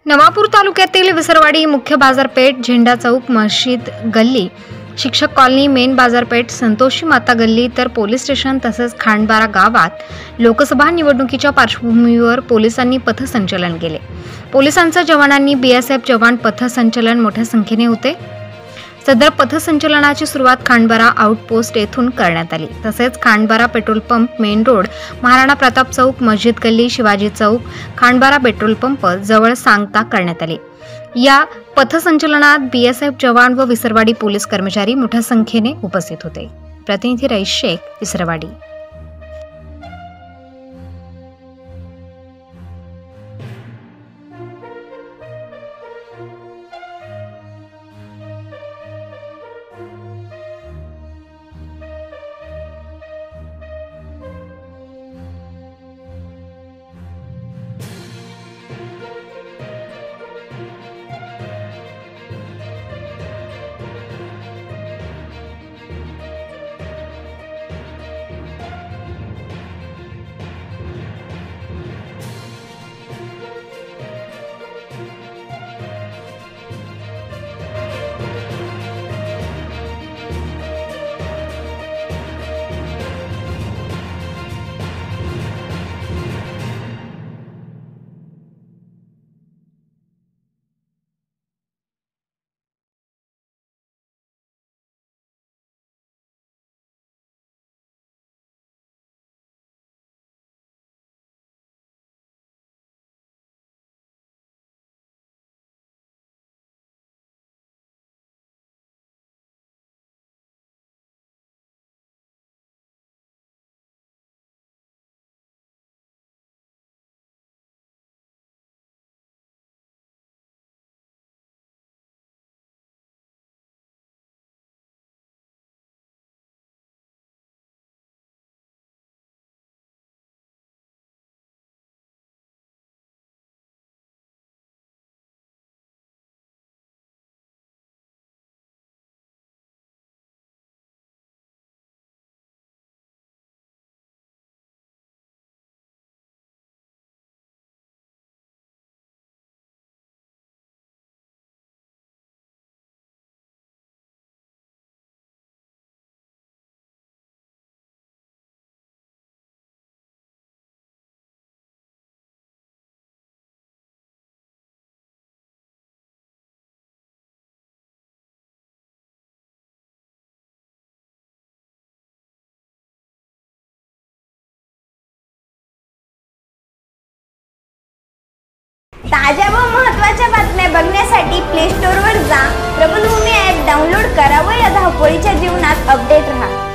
नवापूर तालुक्यातील विसरवाडी मुख्य बाजारपेठ, झेंडा चौक, मस्जिद गल्ली, शिक्षक कॉलनी, मेन बाजारपेठ, संतोषी माता गल्ली तर पोलीस स्टेशन तसेच खांडबारा गावात लोकसभा निवडणुकीच्या पार्श्वभूमीवर पोलिसांनी पथसंचलन केले। पोलिसांच्या जवानांनी बीएसएफ जवान पथसंचलन मोठ्या संख्येने होते। सदर पथसंचलनाची सुरुवात खांडबारा आउटपोस्ट येथून करण्यात आली। तसेच Khandbara petrol pump, main road, Maharana Pratap चौक, मस्जिद गल्ली, शिवाजी चौक, खांडबारा पेट्रोल पंप जवळ सांगता करण्यात आली। या पथसंचलनात बीएसएफ जवान व विसरवाडी पोलीस कर्मचारी मोठ्या संख्येने उपस्थित होते। प्रतिनिधी रईस शेख, विसरवाडी। ताज्या व महत्त्वाच्या बातम्या बघण्यासाठी प्ले स्टोअरवर जा, प्रबलभूमी ॲप डाउनलोड करा व या धावपळीच्या जीवनात अपडेट रहा।